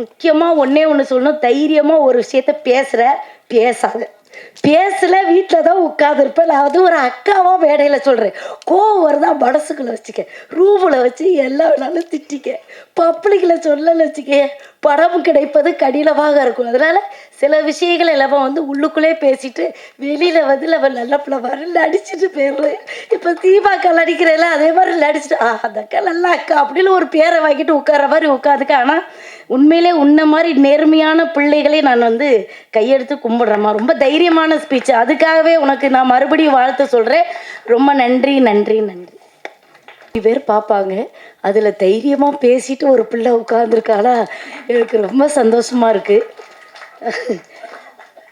முக்கியமாக ஒன்றே ஒன்று சொல்லணும், தைரியமாக ஒரு விஷயத்த பேசாத. பேசல வீட்டில் தான் உட்காந்துருப்பேன். நான் வந்து ஒரு அக்காவாக மேடையில் சொல்கிறேன். கோவம் வருதா மனசுக்குள்ளே வச்சுக்க, ரூமில் வச்சு எல்லா வேணாலும் திட்டிக்க, பப்ளிக்கில் சொல்லலை வச்சுக்க, படம் கிடைப்பது கடினமாக இருக்கும். அதனால் சில விஷயங்கள் எல்லாம் வந்து உள்ளுக்குள்ளே பேசிட்டு வெளியில் வந்து நம்ம நல்ல பிள்ளை மாதிரி நடிச்சுட்டு போயிடுறேன். இப்போ தீபாக்கா நடிக்கிறேன்ல அதே மாதிரி நடிச்சுட்டு அந்த அக்கா நல்ல அக்கா அப்படின்னு ஒரு பேரை வாங்கிட்டு உட்கார மாதிரி உட்காந்துக்க. ஆனால் உண்மையிலே உன்ன மாதிரி நேர்மையான பிள்ளைகளே நான் வந்து கையெடுத்து கும்பிடுறேம்மா. ரொம்ப தைரியமான ஸ்பீச். அதுக்காகவே உனக்கு நான் மறுபடியும் வாழ்த்து சொல்கிறேன். ரொம்ப நன்றி நன்றி நன்றி. பேர் பார்ப்பாங்க, அதில் தைரியமாக பேசிட்டு ஒரு பிள்ளை உட்காந்துருக்காளா, எனக்கு ரொம்ப சந்தோஷமாக இருக்குது.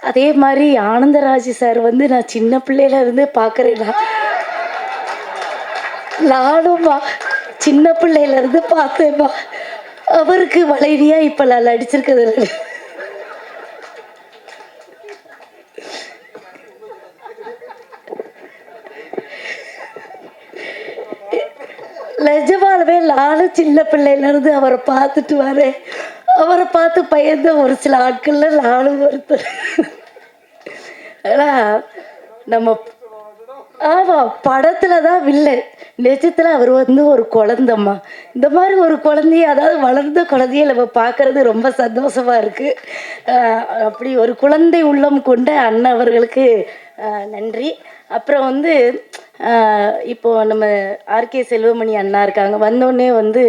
அதே மாதிரி ஆனந்தராஜ் சார் வந்து நான் சின்ன பிள்ளையில இருந்து பார்க்குறேன். நானும்மா சின்ன பிள்ளையில இருந்து பார்த்தேம்மா. அவருக்கு வளைவியா இப்போ நான் நடிச்சிருக்கிறது. நிஜமானவே நானும் சின்ன பிள்ளையிலேருந்து அவரை பார்த்துட்டு வரேன். அவரை பார்த்து பயந்த ஒரு சில ஆட்கள்ல நானும் ஒருத்தர். ஆனால் நம்ம ஆமாம் படத்துல தான் வில்லன், நிஜத்தில் அவர் வந்து ஒரு குழந்தம்மா. இந்த மாதிரி ஒரு குழந்தைய, அதாவது வளர்ந்த குழந்தைய நம்ம பார்க்கறது ரொம்ப சந்தோஷமா இருக்கு. அப்படி ஒரு குழந்தை உள்ளம் கொண்ட அண்ணன் அவர்களுக்கு நன்றி. அப்புறம் வந்து இப்போது நம்ம ஆர்கே செல்வமணி அண்ணா இருக்காங்க. வந்தோடனே வந்து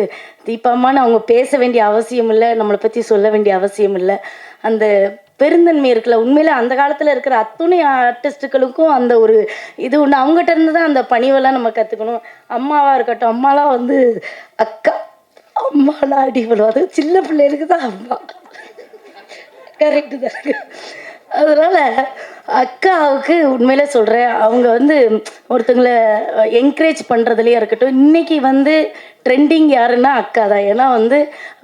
தீபாமான்னு அவங்க பேச வேண்டிய அவசியம் இல்லை, நம்மளை பற்றி சொல்ல வேண்டிய அவசியம் இல்லை. அந்த பெருந்தன்மை இருக்குல்ல, உண்மையில அந்த காலத்தில் இருக்கிற அத்துணை ஆர்டிஸ்ட்டுகளுக்கும் அந்த ஒரு இது ஒன்று. அவங்ககிட்ட இருந்து தான் அந்த பணிவெல்லாம் நம்ம கற்றுக்கணும். அம்மாவாக இருக்கட்டும், அம்மாலாம் வந்து அக்கா, அம்மாலாம் அடிபடும். அது சின்ன பிள்ளைகளுக்கு தான் அம்மா. கரெக்டு தான். அதனால் அக்காவுக்கு உண்மையிலே சொல்கிறேன், அவங்க வந்து ஒருத்தங்களை என்கரேஜ் பண்ணுறதுலையே இருக்கட்டும். இன்றைக்கி வந்து ட்ரெண்டிங் யாருன்னா அக்கா தான். ஏன்னா வந்து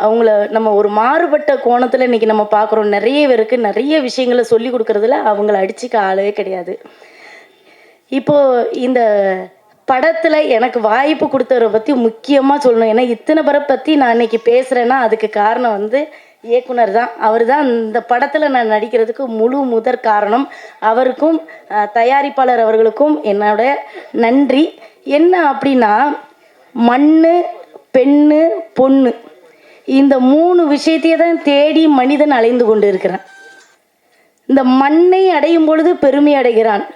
அவங்கள நம்ம ஒரு மாறுபட்ட கோணத்தில் இன்றைக்கி நம்ம பார்க்குறோம். நிறைய பேருக்கு நிறைய விஷயங்களை சொல்லி கொடுக்குறதுல அவங்கள அடிச்சுக்க ஆளே கிடையாது. இப்போது இந்த படத்தில் எனக்கு வாய்ப்பு கொடுத்தவரை பற்றி முக்கியமாக சொல்லணும். ஏன்னா இத்தனை பேரை பற்றி நான் இன்றைக்கி பேசுகிறேன்னா அதுக்கு காரணம் வந்து இயக்குனர் தான். அவர் தான் இந்த படத்தில் நான் நடிக்கிறதுக்கு முழு முதற் காரணம். அவருக்கும் தயாரிப்பாளர் அவர்களுக்கும் என்னோட நன்றி. என்ன அப்படின்னா, மண்ணு, பெண்ணு, பொண்ணு, இந்த 3 விஷயத்தையே தான் தேடி மனிதன் அலைந்து கொண்டு இருக்கிறான். இந்த மண்ணை அடையும் பொழுது பெருமை அடைகிறான்,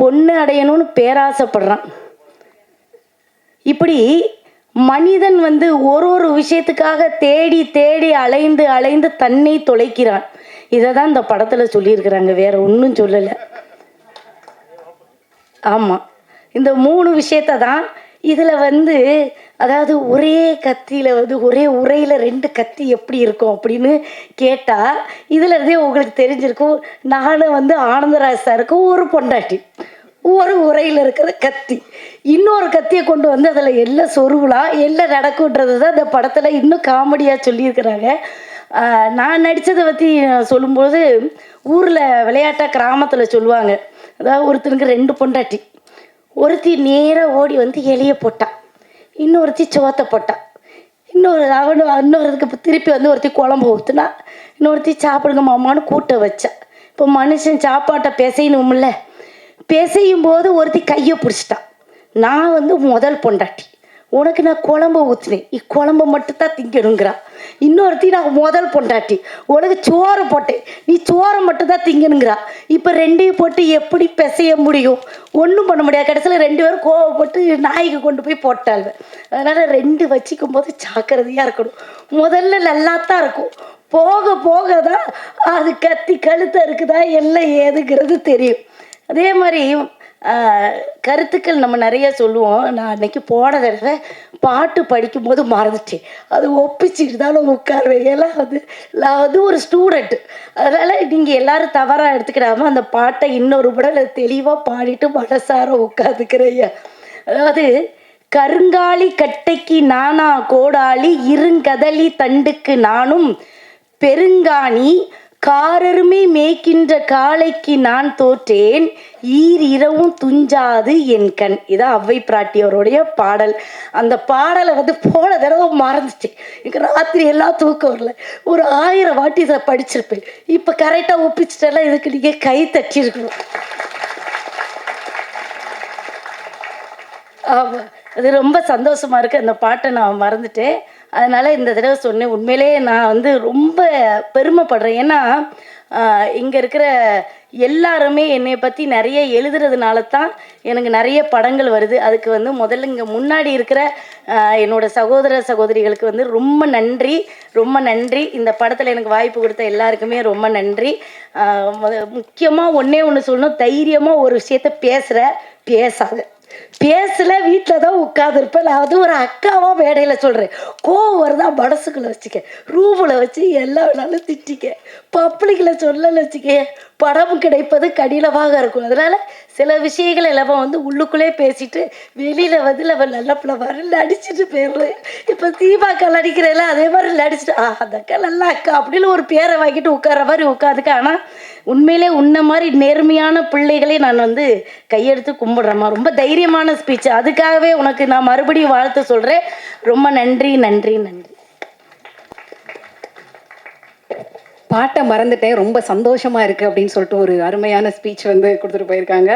பொண்ணு அடையணும்னு பேராசைப்படுறான். இப்படி மனிதன் வந்து ஒரு விஷயத்துக்காக தேடி தேடி அலைந்து அலைந்து தன்னை தொலைக்கிறான். இதை தான் இந்த படத்தில் சொல்லியிருக்கிறாங்க, வேற ஒன்றும் சொல்லலை. ஆமாம், இந்த 3 விஷயத்தை தான் இதில் வந்து, அதாவது ஒரே கத்தியில் வந்து ஒரே உரையில் 2 கத்தி எப்படி இருக்கும் அப்படின்னு கேட்டால் இதில் இருந்தே உங்களுக்கு தெரிஞ்சிருக்கும். நானும் வந்து ஆனந்தராஜ் சாருக்கு ஒரு பொண்டாட்டி, ஒரு உரையில் இருக்கிற கத்தி, இன்னொரு கத்தியை கொண்டு வந்து அதில் எல்லாம் சொருவலாம், எல்லாம் நடக்குன்றது தான் இந்த படத்தில் இன்னும் காமெடியாக சொல்லியிருக்கிறாங்க. நான் நடித்ததை பற்றி சொல்லும்போது ஊரில் விளையாட்டாக கிராமத்தில் சொல்லுவாங்க, அதாவது ஒருத்தனுக்கு 2 பொண்டாட்டி. ஒருத்தி நேராக ஓடி வந்து எலியை போட்டான், இன்னொருத்தி சோத்தை போட்டான், இன்னொருத்துக்கு திருப்பி வந்து ஒருத்தி குழம்பு ஊற்றுனா, இன்னொருத்தி சாப்பிடுங்க மாமான்னு கூட்ட வச்சா. இப்போ மனுஷன் சாப்பாட்டை பிசையணும்ல, பிசையும் போது ஒருத்தி கையை பிடிச்சிட்டான். நான் வந்து முதல் பொண்டாட்டி, உனக்கு நான் குழம்பு ஊற்றினேன், இக்குழம்பை மட்டும்தான் திங்கணுங்கிறா. இன்னொருத்தி நான் முதல் பொண்டாட்டி, உனக்கு சோறு போட்டேன், நீ சோறை மட்டும்தான் திங்கணுங்கிறா. இப்போ 2ஐயும் போட்டு எப்படி பிசைய முடியும்? ஒன்றும் பண்ண முடியாது. கடைசியில் 2 பேரும் கோவப்பட்டு நாய்க்கு கொண்டு போய் போட்டாள். அதனால் 2 வச்சிக்கும் போது ஜாக்கிரதையாக இருக்கணும். முதல்ல நல்லா தான் இருக்கும், போக போக தான் அது கத்தி கழுத்தை இருக்குதா எல்லாம் ஏதுங்கிறது தெரியும். அதே மாதிரி கருத்துக்கள் நம்ம நிறைய சொல்லுவோம். நான் அன்றைக்கி போன தடவை பாட்டு படிக்கும்போது மறந்துட்டேன், அது ஒப்பிச்சுட்டு தான் நான் உட்காருவேன். எல்லாம் வந்து நான் வந்து ஒரு ஸ்டூடெண்ட்டு, அதனால் நீங்கள் எல்லோரும் தவறாக எடுத்துக்கிடாமல் அந்த பாட்டை இன்னொரு படம் தெளிவாக பாடிட்டு மனசார உட்காந்துக்கிறேன். அதாவது, கருங்காலி கட்டைக்கு நானா கோடாலி, இருங்கதலி தண்டுக்கு நானும் பெருங்காணி காரெருமை மேய்க்கின்ற காளைக்கு நான் தோற்றேன், ஈர் இரவும் துஞ்சாது என் கண். இதான் ஔவை பிராட்டியவருடைய பாடல். அந்த பாடலை வந்து போன தடவை மறந்துட்டேன். எனக்கு ராத்திரி எல்லாம் தூக்கம் வரல. ஒரு 1000 வாட்டி இதை படிச்சிருப்பேன். இப்போ கரெக்டாக ஒப்பிச்சிட்டெல்லாம் இதுக்கு நீங்கள் கை தட்டியிருக்கணும். ஆமாம், அது ரொம்ப சந்தோஷமா இருக்கு. அந்த பாட்டை நான் மறந்துட்டேன். அதனால இந்த தடவை சொன்னேன். உண்மையிலேயே நான் வந்து ரொம்ப பெருமைப்படுறேன். ஏன்னா இங்கே இருக்கிற எல்லாருமே என்னை பற்றி நிறைய எழுதுறதுனால தான் எனக்கு நிறைய படங்கள் வருது. அதுக்கு வந்து முதல்ல இங்கே முன்னாடி இருக்கிற என்னோட சகோதர சகோதரிகளுக்கு வந்து ரொம்ப நன்றி, ரொம்ப நன்றி. இந்த படத்தில் எனக்கு வாய்ப்பு கொடுத்த எல்லாருக்குமே ரொம்ப நன்றி. முக்கியமாக ஒன்று சொல்லணும், தைரியமாக ஒரு விஷயத்த பேசாத பேசல, வீட்டில் தான் உட்காந்துருப்பேன். நான் வந்து ஒரு அக்காவாக மேடையில் சொல்கிறேன். கோவம் வருதா மனசுக்குள்ளே வச்சுக்க, ரூமில் வச்சு எல்லா வேணாலும் திட்டிக்க, பப்ளிக்கில் சொல்லலை வச்சுக்க, படம் கிடைப்பது கடினமாக இருக்கும். அதனால் சில விஷயங்கள் எல்லாம் வந்து உள்ளுக்குள்ளே பேசிட்டு வெளியில் வந்து நம்ம நல்ல பிள்ளை மாதிரி நடிச்சுட்டு போயிடுறேன். இப்போ தீபாக்கா நடிக்கிறேன்ல, அதே மாதிரி நடிச்சுட்டு அந்த அக்கா நல்லா அக்கா அப்படின்னு ஒரு பேரை வாங்கிட்டு உட்கார மாதிரி உட்காந்துக்க. ஆனால் உண்மையிலே உன்ன மாதிரி நேர்மையான பிள்ளைகளே நான் வந்து கையெடுத்து கும்பிடுறேம்மா. ரொம்ப தைரியமான ஸ்பீச். அதுக்காகவே உனக்கு நான் மறுபடியும் வாழ்த்து சொல்கிறேன். ரொம்ப நன்றி நன்றி நன்றி. பாட்டை மறந்துட்டேன், ரொம்ப சந்தோஷமா இருக்கு அப்படின்னு சொல்லிட்டு ஒரு அருமையான ஸ்பீச் வந்து கொடுத்துட்டு போயிருக்காங்க.